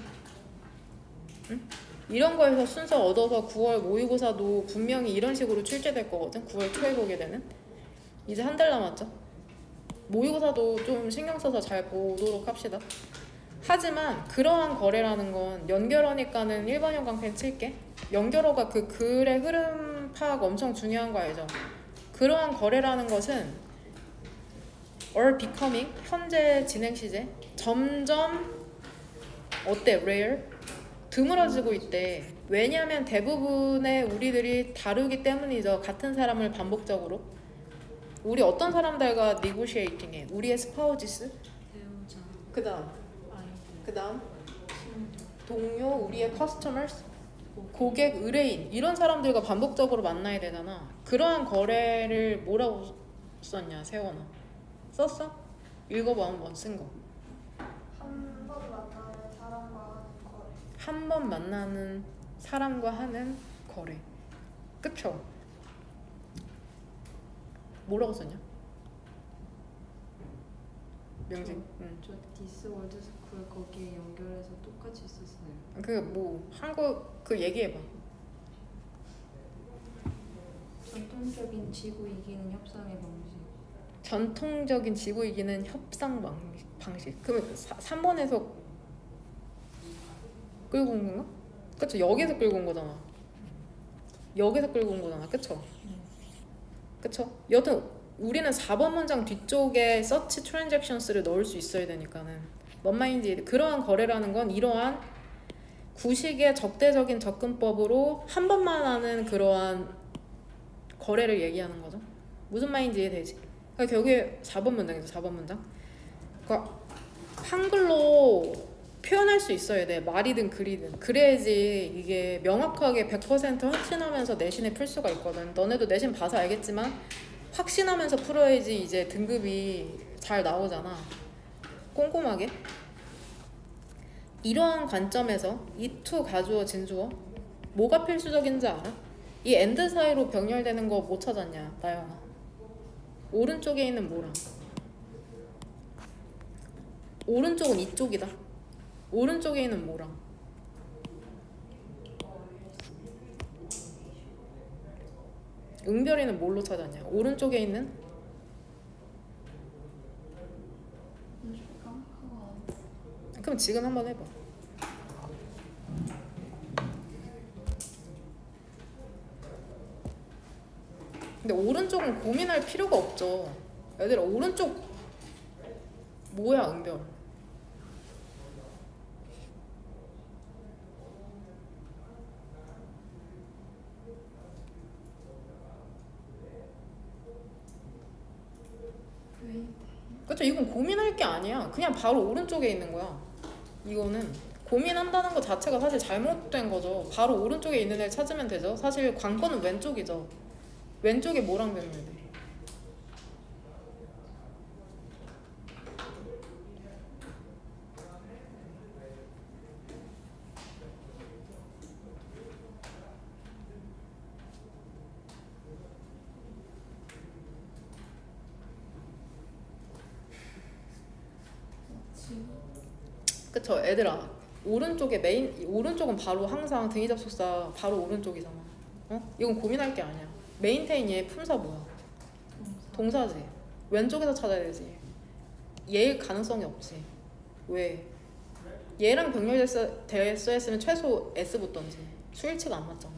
응? 이런 거에서 순서 얻어서 9월 모의고사도 분명히 이런 식으로 출제될 거거든. 9월 초에 보게 되는. 이제 한 달 남았죠. 모의고사도 좀 신경 써서 잘 보도록 합시다. 하지만 그러한 거래라는 건 연결어니까는 1번 형광펜 칠게. 연결어가 그 글의 흐름 파악 엄청 중요한 거 알죠? 그러한 거래라는 것은 are becoming 현재 진행 시제 점점 어때? rare? 드물어지고 있대. 왜냐면 대부분의 우리들이 다루기 때문이죠. 같은 사람을 반복적으로. 우리 어떤 사람들과 negotiating해? 우리의 스파우지스? 배우자, 그 다음 아이들, 그 다음 친구, 동료, 우리의 customers, 고객, 의뢰인 이런 사람들과 반복적으로 만나야 되잖아. 그러한 거래를 뭐라고 썼냐 세원아? 썼어? 읽어봐 한번 쓴 거. 한 번 만나는 사람과 하는 거래. 그쵸? 뭐라고 썼냐? 명진. 응. 저 디스 월드 스쿨 거기에 연결해서 똑같이 썼어요. 그 뭐 한국 그 얘기해봐. 전통적인 지구 이기는 협상의 방식. 전통적인 지구 이기는 협상 방식. 그러면 3번에서 끌고 온 건가? 그쵸? 여기서 끌고 온 거잖아. 여기서 끌고 온 거잖아. 그쵸? 그쵸? 여튼 우리는 4번 문장 뒤쪽에 search transactions를 넣을 수 있어야 되니까는 뭔 말인지. 그러한 거래라는 건 이러한 구식의 적대적인 접근법으로 한 번만 하는 그러한 거래를 얘기하는 거죠. 무슨 말인지 이해되지? 그러니까 결국에 4번 문장이죠. 4번 문장. 그러니까 한글로 표현할 수 있어야 돼. 말이든 글이든. 그래야지 이게 명확하게 100% 확신하면서 내신에 풀 수가 있거든. 너네도 내신 봐서 알겠지만 확신하면서 풀어야지 이제 등급이 잘 나오잖아. 꼼꼼하게. 이러한 관점에서 이 투 가주어 진주어 뭐가 필수적인지 알아? 이 and 사이로 병렬되는 거 못 찾았냐 나영아? 오른쪽에 있는 뭐랑? 오른쪽은 이쪽이다. 오른쪽에 있는 뭐랑? 응별이는 뭘로 찾았냐? 오른쪽에 있는? 그럼 지금 한번 해봐. 근데 오른쪽은 고민할 필요가 없죠. 얘들아 오른쪽 뭐야 응별? 그쵸? 이건 고민할 게 아니야. 그냥 바로 오른쪽에 있는 거야. 이거는 고민한다는 것 자체가 사실 잘못된 거죠. 바로 오른쪽에 있는 애를 찾으면 되죠. 사실 관건은 왼쪽이죠. 왼쪽에 뭐랑 되면 돼? 그쵸? 애들아 오른쪽에 오른쪽은 바로 항상 등위 접속사 바로 오른쪽이잖아. 어? 이건 고민할 게 아니야. 메인테인 얘 품사 뭐야? 동사지. 왼쪽에서 찾아야 되지. 얘일 가능성이 없지. 왜? 얘랑 병렬됐어 했으면 최소 S 붙던지. 수일치가 안 맞잖아.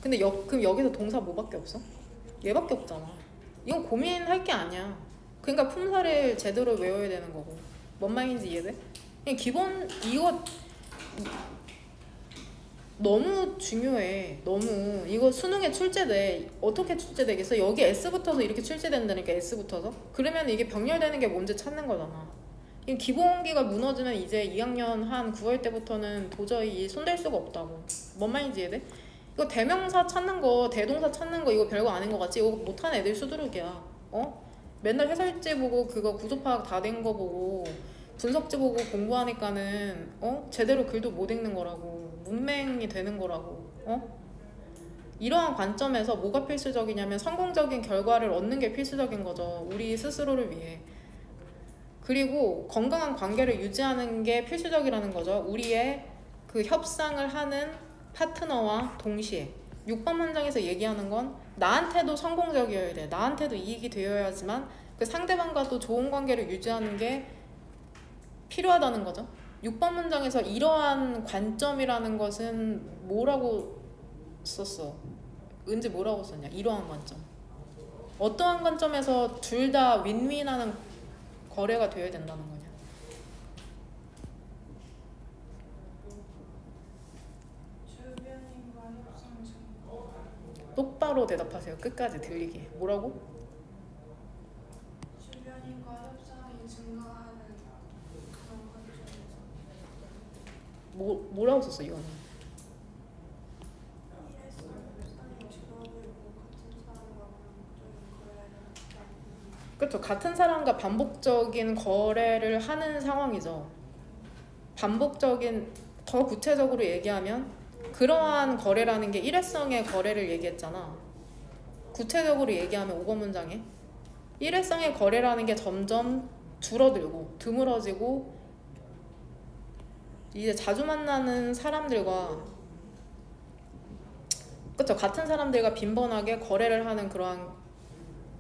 근데 그럼 여기서 동사 뭐밖에 없어? 얘밖에 없잖아. 이건 고민할 게 아니야. 그러니까 품사를 제대로 외워야 되는 거고. 뭔 말인지 이해돼? 그냥 기본 이거 너무 중요해. 너무 이거 수능에 출제돼. 어떻게 출제되겠어? 여기 S 붙어서 이렇게 출제된다니까. S 붙어서. 그러면 이게 병렬되는 게 뭔지 찾는 거잖아. 이 기본기가 무너지면 이제 2학년 한 9월 때부터는 도저히 손댈 수가 없다고. 뭔 말인지 이해돼? 이거 대명사 찾는 거, 대동사 찾는 거 이거 별거 아닌 거 같지? 이거 못하는 애들 수두룩이야. 어? 맨날 해설지 보고 그거 구조 파악 다 된 거 보고 분석지 보고 공부하니까는 제대로 글도 못 읽는 거라고. 문맹이 되는 거라고. 이러한 관점에서 뭐가 필수적이냐면 성공적인 결과를 얻는 게 필수적인 거죠. 우리 스스로를 위해. 그리고 건강한 관계를 유지하는 게 필수적이라는 거죠. 우리의 그 협상을 하는 파트너와 동시에 6번 문장에서 얘기하는 건 나한테도 성공적이어야 돼. 나한테도 이익이 되어야지만 그 상대방과도 좋은 관계를 유지하는 게 필요하다는 거죠. 6번 문장에서 이러한 관점이라는 것은 뭐라고 썼어? 은지 뭐라고 썼냐? 이러한 관점. 어떠한 관점에서 둘 다 윈윈하는 거래가 되어야 된다는 거냐? 주변인과 협상 증거. 똑바로 대답하세요. 끝까지 들리게. 뭐라고? 주변인과 협상이 증가하는 그런 관점에서. 뭐라고 썼어 이거는? 일회성 협상이 줄어들고 같은 사람과 반복적인 거래를 그렇죠. 같은 사람과 반복적인 거래를 하는 상황이죠. 반복적인, 더 구체적으로 얘기하면 그러한 거래라는 게 일회성의 거래를 얘기했잖아. 구체적으로 얘기하면 5번 문장에 일회성의 거래라는 게 점점 줄어들고 드물어지고 이제 자주 만나는 사람들과, 그쵸, 같은 사람들과 빈번하게 거래를 하는 그러한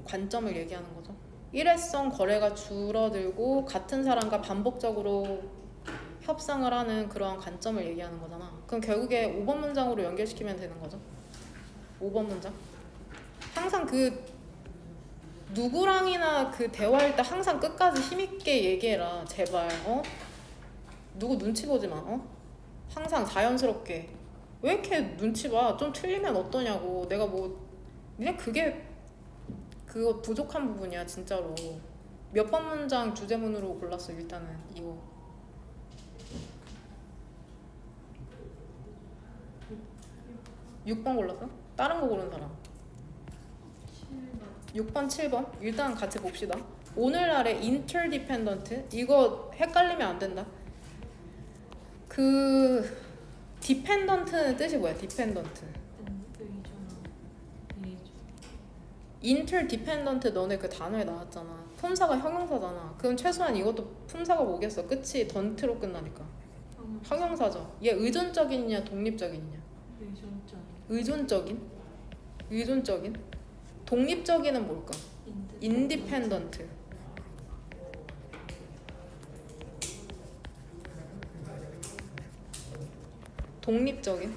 관점을 얘기하는 거죠. 일회성 거래가 줄어들고 같은 사람과 반복적으로 협상을 하는 그러한 관점을 얘기하는 거잖아. 그럼 결국에 5번 문장으로 연결시키면 되는 거죠. 5번 문장. 항상 그 누구랑이나 그 대화할 때 항상 끝까지 힘있게 얘기해라. 제발. 누구 눈치 보지 마. 항상 자연스럽게. 왜 이렇게 눈치 봐? 좀 틀리면 어떠냐고. 내가 그냥 그게 그거 부족한 부분이야 진짜로. 몇 번 문장 주제문으로 골랐어 일단은 이거. 6번 골랐어? 다른 거 고른 사람. 6번, 7번 일단 같이 봅시다. 오늘날의 interdependent 이거 헷갈리면 안 된다. 그 dependent는 뜻이 뭐야? dependent. interdependent 너네 그 단어에 나왔잖아. 품사가 형용사잖아. 그럼 최소한 이것도 품사가 뭐겠어? 끝이 던트로 끝나니까 형용사죠. 얘 의존적이냐 독립적이냐? 의존적인? 독립적인은 뭘까? independent. 독립적인.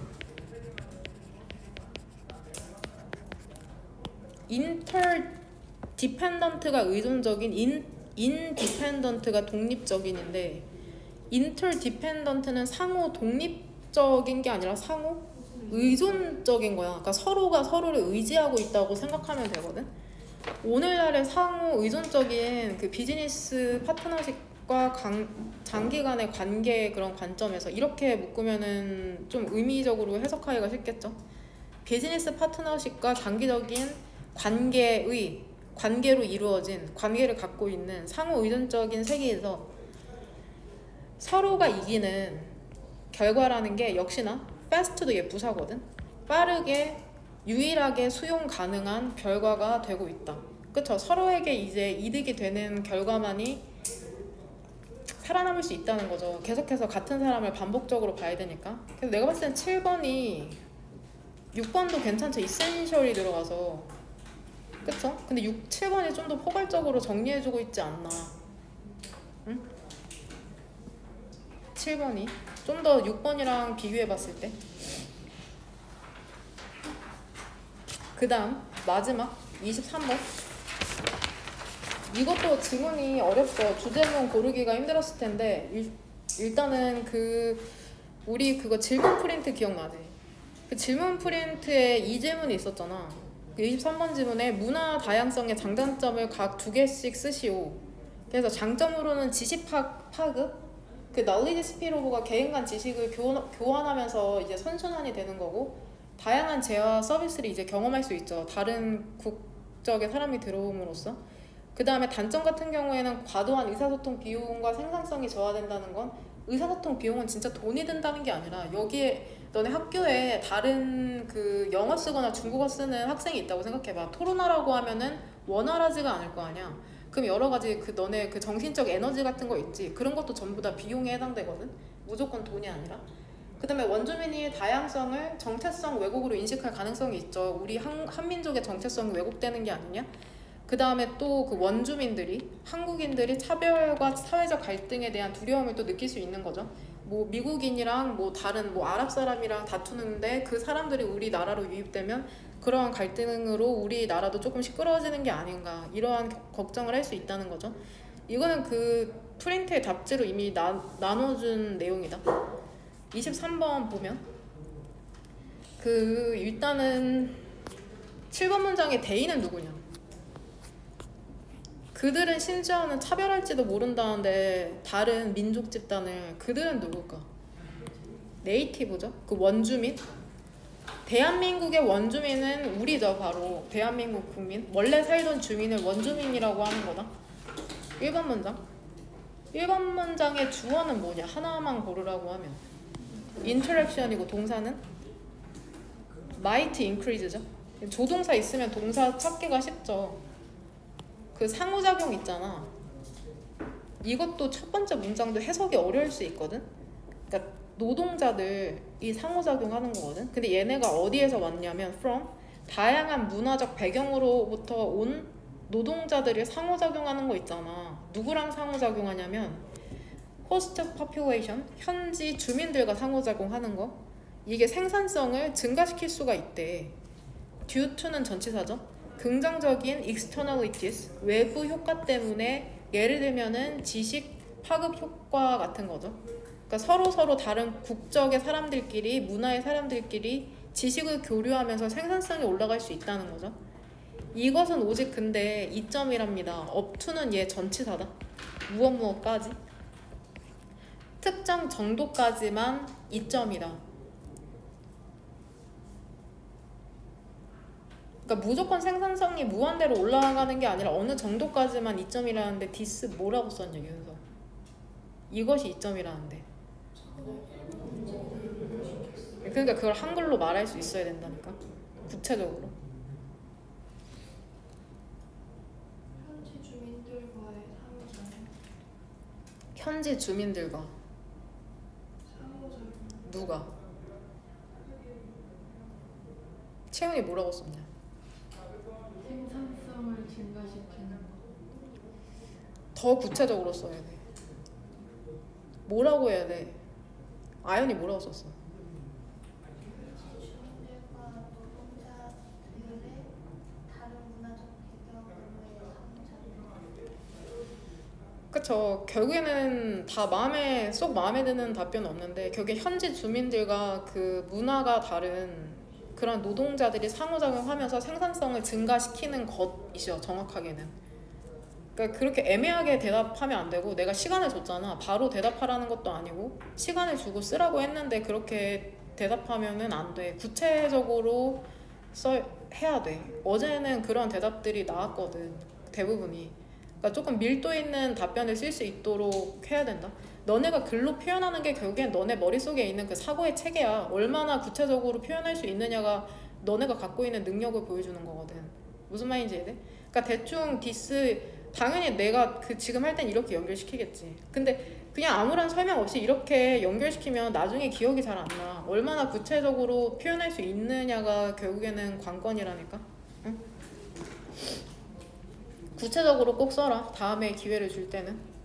interdependent가 의존적인, independent가 독립적인인데 interdependent는 상호 독립적인 게 아니라 상호 의존적인 거야. 그러니까 서로가 서로를 의지하고 있다고 생각하면 되거든. 오늘날의 상호 의존적인 그 비즈니스 파트너십과 장기간의 관계의 그런 관점에서 이렇게 묶으면은 좀 의미적으로 해석하기가 쉽겠죠. 비즈니스 파트너십과 장기적인 관계로 이루어진 관계를 갖고 있는 상호 의존적인 세계에서 서로가 이기는 결과라는 게 역시나 fast도 얘 부사거든. 빠르게 유일하게 수용 가능한 결과가 되고 있다. 그쵸? 서로에게 이제 이득이 되는 결과만이 살아남을 수 있다는 거죠. 계속해서 같은 사람을 반복적으로 봐야 되니까. 그래서 내가 봤을 땐 7번이 6번도 괜찮죠. 이센셜이 들어가서. 그쵸? 근데 7번이 좀 더 포괄적으로 정리해주고 있지 않나. 응? 27번이 좀 더 6번이랑 비교해 봤을 때. 그 다음 마지막 23번. 이것도 지문이 어렵어. 주제문 고르기가 힘들었을 텐데 일단은 우리 그거 질문 프린트 기억나지? 그 질문 프린트에 이 질문이 있었잖아. 그 23번 질문에 문화 다양성의 장단점을 각 2개씩 쓰시오. 그래서 장점으로는 지식 파급, 그 knowledge spill오버가 개인 간 지식을 교환하면서 이제 선순환이 되는 거고, 다양한 재화 서비스를 이제 경험할 수 있죠. 다른 국적의 사람이 들어옴으로써. 그 다음에 단점 같은 경우에는 과도한 의사소통 비용과 생산성이 저하된다는 건, 의사소통 비용은 진짜 돈이 든다는 게 아니라 여기에 너네 학교에 다른 그 영어 쓰거나 중국어 쓰는 학생이 있다고 생각해봐. 토론하라고 하면은 원활하지가 않을 거 아니야. 그럼 여러 가지 그 너네 그 정신적 에너지 같은 거 있지. 그런 것도 전부 다 비용에 해당되거든. 무조건 돈이 아니라. 그 다음에 원주민이 다양성을 정체성 왜곡으로 인식할 가능성이 있죠. 우리 한민족의 정체성이 왜곡되는 게 아니냐. 그 다음에 또 그 원주민들이, 한국인들이 차별과 사회적 갈등에 대한 두려움을 또 느낄 수 있는 거죠. 뭐 미국인이랑 뭐 다른 뭐 아랍 사람이랑 다투는데 그 사람들이 우리나라로 유입되면 그러한 갈등으로 우리나라도 조금 시끄러워지는 게 아닌가, 이러한 걱정을 할 수 있다는 거죠. 이거는 그 프린트의 답지로 이미 나눠준 내용이다. 23번 보면 그 일단은 7번 문장의 대의는 누구냐. 그들은 심지어는 차별할지도 모른다는데 다른 민족 집단을, 그들은 누굴까? 네이티브죠. 그 원주민. 대한민국의 원주민은 우리죠. 바로 대한민국 국민. 원래 살던 주민을 원주민이라고 하는 거다. 1번 문장. 1번 문장의 주어는 뭐냐? 하나만 고르라고 하면 interaction이고 동사는 might increase죠. 조동사 있으면 동사 찾기가 쉽죠. 그 상호작용 있잖아. 이것도 첫 번째 문장도 해석이 어려울 수 있거든. 그러니까 노동자들이 상호작용하는 거거든. 근데 얘네가 어디에서 왔냐면 from, 다양한 문화적 배경으로부터 온 노동자들이 상호작용하는 거 있잖아. 누구랑 상호작용하냐면 host population, 현지 주민들과 상호작용하는 거. 이게 생산성을 증가시킬 수가 있대. due to는 전치사죠. 긍정적인 externalities, 외부 효과 때문에, 예를 들면은 지식 파급 효과 같은 거죠. 그러니까 서로 다른 국적의 사람들끼리, 문화의 사람들끼리 지식을 교류하면서 생산성이 올라갈 수 있다는 거죠. 이것은 오직 근데 이점이랍니다. up to는 얘 전치사다. 무엇까지? 특정 정도까지만 이점이다. 그러니까 무조건 생산성이 무한대로 올라가는 게 아니라 어느 정도까지만 이점이라는데 디스 뭐라고 썼냐. 그래서 이것이 이점이라는데. 그러니까 그걸 한글로 말할 수 있어야 된다니까. 구체적으로. 현지 주민들과의 상호작용. 현지 주민들과 상호작용. 누가? 채훈이 뭐라고 썼냐? 생산성을 증가시키는 것. 더 구체적으로 써야 돼. 뭐라고 해야 돼? 아연이 뭐라고 썼어? 주민들과 노동자들의 다른 문화적 배경으로의 상호작용. 그쵸. 결국에는 다 쏙 마음에 드는 답변은 없는데, 결국에 현지 주민들과 그 문화가 다른 그런 노동자들이 상호작용하면서 생산성을 증가시키는 것이죠. 정확하게는. 그러니까 그렇게 애매하게 대답하면 안 되고, 내가 시간을 줬잖아. 바로 대답하라는 것도 아니고 시간을 주고 쓰라고 했는데 그렇게 대답하면은 안 돼. 구체적으로 해야 돼. 어제는 그런 대답들이 나왔거든. 대부분이. 그러니까 조금 밀도 있는 답변을 쓸 수 있도록 해야 된다. 너네가 글로 표현하는 게 결국엔 너네 머릿속에 있는 그 사고의 체계야. 얼마나 구체적으로 표현할 수 있느냐가 너네가 갖고 있는 능력을 보여주는 거거든. 무슨 말인지 이해돼? 그러니까 대충 디스, 당연히 내가 그 지금 할 땐 이렇게 연결시키겠지. 근데 그냥 아무런 설명 없이 이렇게 연결시키면 나중에 기억이 잘 안 나. 얼마나 구체적으로 표현할 수 있느냐가 결국에는 관건이라니까. 응? 구체적으로 꼭 써라. 다음에 기회를 줄 때는.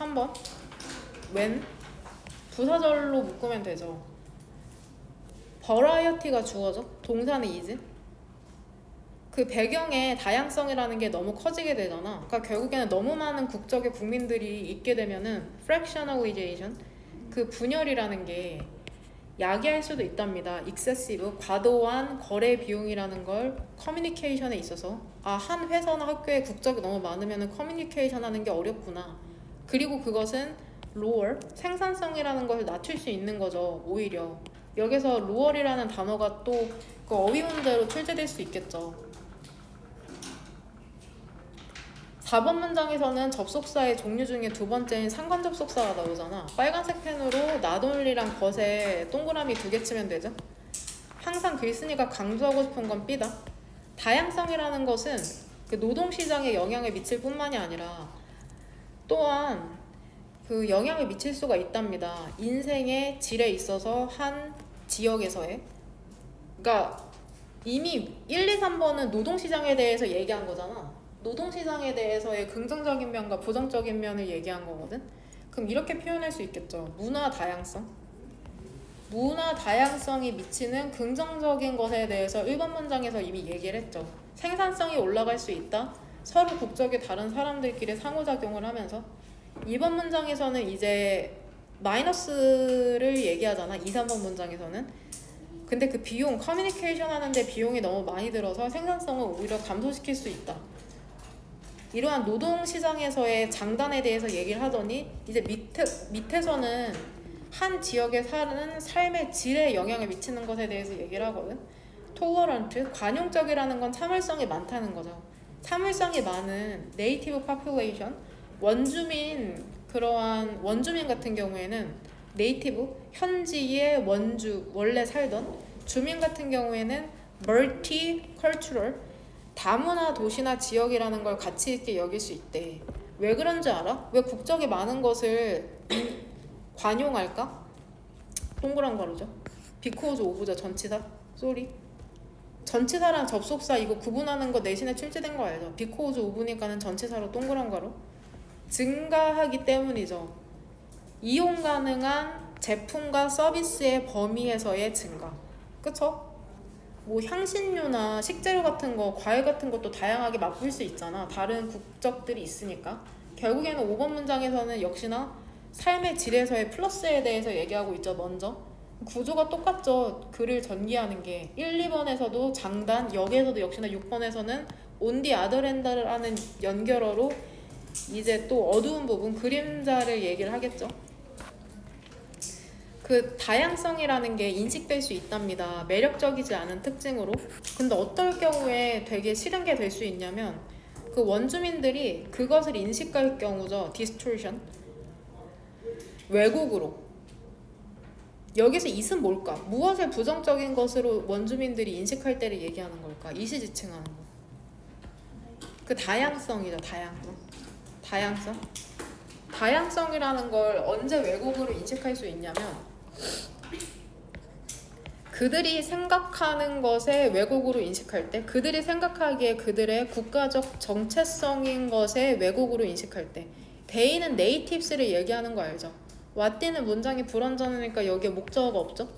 3번 when 부사절로 묶으면 되죠. variety가 주어죠. 동사는 is. 그 배경에 다양성이라는 게 너무 커지게 되잖아. 그러니까 결국에는 너무 많은 국적의 국민들이 있게 되면은 fractionalization, 그 분열이라는 게 야기할 수도 있답니다. excessive, 과도한 거래 비용이라는 걸 커뮤니케이션에 있어서 한 회사나 학교에 국적이 너무 많으면 커뮤니케이션 하는 게 어렵구나. 그리고 그것은 lower, 생산성이라는 것을 낮출 수 있는 거죠. 오히려 여기서 lower이라는 단어가 또 그 어휘 문제로 출제될 수 있겠죠. 4번 문장에서는 접속사의 종류 중에 두 번째인 상관 접속사가 나오잖아. 빨간색 펜으로 not only랑 것에 동그라미 2개 치면 되죠. 항상 글쓴이가 강조하고 싶은 건 B다. 다양성이라는 것은 그 노동시장에 영향을 미칠 뿐만이 아니라 또한 그 영향을 미칠 수가 있답니다. 인생의 질에 있어서 한 지역에서의. 그러니까 이미 1, 2, 3번은 노동시장에 대해서 얘기한 거잖아. 노동시장에 대해서의 긍정적인 면과 부정적인 면을 얘기한 거거든. 그럼 이렇게 표현할 수 있겠죠. 문화 다양성. 문화 다양성이 미치는 긍정적인 것에 대해서 1번 문장에서 이미 얘기를 했죠. 생산성이 올라갈 수 있다. 서로 국적이 다른 사람들끼리 상호작용을 하면서. 2번 문장에서는 이제 마이너스를 얘기하잖아. 2, 3번 문장에서는. 근데 그 비용, 커뮤니케이션 하는데 비용이 너무 많이 들어서 생산성을 오히려 감소시킬 수 있다. 이러한 노동시장에서의 장단에 대해서 얘기를 하더니 이제 밑에서는 한 지역에 사는 삶의 질에 영향을 미치는 것에 대해서 얘기를 하거든. tolerant, 관용적이라는 건 참을성이 많다는 거죠. 참을성이 많은 native population, 그러한 원주민 같은 경우에는 네이티브, 현지의 원래 살던 주민 같은 경우에는 multicultural, 다문화 도시나 지역이라는 걸 가치 있게 여길 수 있대. 왜 그런지 알아? 왜 국적이 많은 것을 관용할까? 동그란 가로죠. because of죠. 전치사. 쏘리. 전치사랑 접속사 이거 구분하는 거 내신에 출제된 거 알죠? because of니까는 전치사로 동그란 가로. 증가하기 때문이죠. 이용 가능한 제품과 서비스의 범위에서의 증가. 그쵸? 뭐 향신료나 식재료 같은 거, 과일 같은 것도 다양하게 맛볼 수 있잖아. 다른 국적들이 있으니까. 결국에는 5번 문장에서는 역시나 삶의 질에서의 플러스에 대해서 얘기하고 있죠. 먼저 구조가 똑같죠. 글을 전개하는 게 1, 2번에서도 장단, 여기에서도 역시나 6번에서는 on the other hand라는 연결어로 이제 또 어두운 부분, 그림자를 얘기를 하겠죠. 그 다양성이라는 게 인식될 수 있답니다. 매력적이지 않은 특징으로. 근데 어떨 경우에 되게 싫은 게 될 수 있냐면 그 원주민들이 그것을 인식할 경우죠. distortion. 왜곡으로. 여기서 it은 뭘까? 무엇을 부정적인 것으로 원주민들이 인식할 때를 얘기하는 걸까? it이 지칭하는 거. 그 다양성이죠. 다양성이라는 걸 언제 왜곡으로 인식할 수 있냐면 그들이 생각하는 것에 왜곡으로 인식할 때, 그들이 생각하기에 그들의 국가적 정체성인 것에 왜곡으로 인식할 때. 대인은 네이티브스를 얘기하는 거 알죠? 왓디는 문장이 불완전하니까 여기에 목적어가 없죠?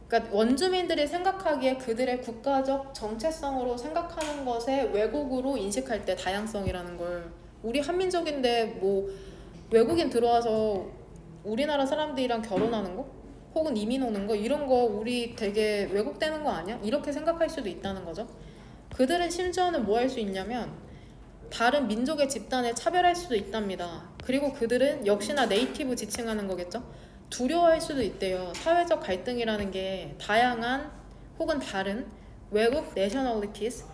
그러니까 원주민들이 생각하기에 그들의 국가적 정체성으로 생각하는 것에 왜곡으로 인식할 때 다양성이라는 걸. 우리 한민족인데 뭐 외국인 들어와서 우리나라 사람들이랑 결혼하는 거? 혹은 이민 오는 거? 이런 거 우리 되게 왜곡되는 거 아니야? 이렇게 생각할 수도 있다는 거죠. 그들은 심지어는 뭐 할 수 있냐면 다른 민족의 집단에 차별할 수도 있답니다. 그리고 그들은 역시나 네이티브 지칭하는 거겠죠. 두려워할 수도 있대요. 사회적 갈등이라는 게 다양한 혹은 다른 외국 nationalities,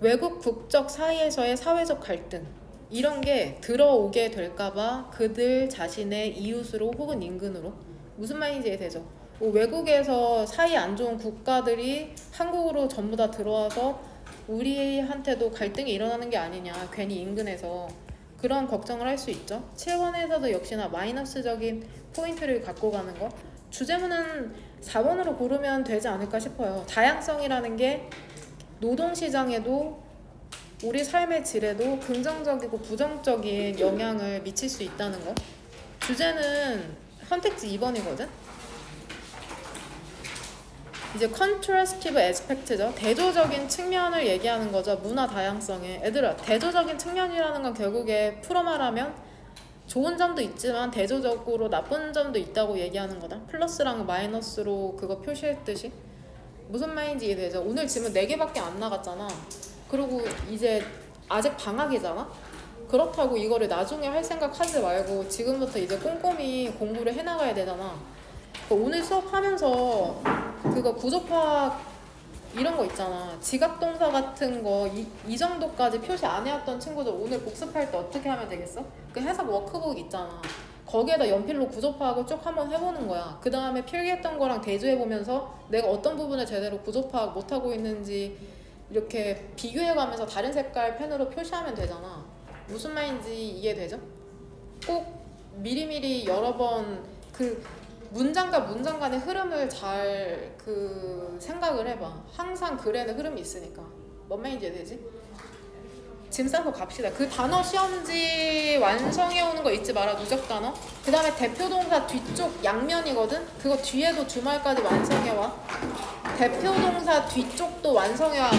외국 국적 사이에서의 사회적 갈등, 이런 게 들어오게 될까봐 그들 자신의 이웃으로 혹은 인근으로. 무슨 말인지 이해되죠? 외국에서 사이 안 좋은 국가들이 한국으로 전부 다 들어와서 우리한테도 갈등이 일어나는 게 아니냐, 괜히 인근에서. 그런 걱정을 할 수 있죠. 7번에서도 역시나 마이너스적인 포인트를 갖고 가는 거. 주제문은 4번으로 고르면 되지 않을까 싶어요. 다양성이라는 게 노동시장에도 우리 삶의 질에도 긍정적이고 부정적인 영향을 미칠 수 있다는 거. 주제는 선택지 2번이거든. 이제 contrastive aspect죠. 대조적인 측면을 얘기하는 거죠. 문화 다양성에. 애들아, 대조적인 측면이라는 건 결국에 풀어 말하면 좋은 점도 있지만 대조적으로 나쁜 점도 있다고 얘기하는 거다. 플러스랑 마이너스로 그거 표시했듯이. 무슨 말인지 이해되죠? 오늘 질문 4개밖에 안 나갔잖아. 그리고 이제 아직 방학이잖아? 그렇다고 이거를 나중에 할 생각 하지 말고 지금부터 이제 꼼꼼히 공부를 해나가야 되잖아. 오늘 수업하면서 그거 구조파악 이런 거 있잖아. 지각동사 같은 거 이 정도까지 표시 안 해왔던 친구들 오늘 복습할 때 어떻게 하면 되겠어? 그 해석 워크북 있잖아. 거기에다 연필로 구조파악을 쭉 한번 해보는 거야. 그 다음에 필기했던 거랑 대조해보면서 내가 어떤 부분을 제대로 구조파악 못하고 있는지 이렇게 비교해가면서 다른 색깔 펜으로 표시하면 되잖아. 무슨 말인지 이해되죠? 꼭 미리미리 여러 번 그 문장과 문장 간의 흐름을 잘 그 생각을 해봐. 항상 글에는 흐름이 있으니까. 뭔 말인지 이해되지? 짐 싸고 갑시다. 그 단어 시험지 완성해오는 거 잊지 마라. 누적 단어. 그 다음에 대표동사 뒤쪽 양면이거든? 그거 뒤에도 주말까지 완성해와. 대표동사 뒤쪽도 완성해와.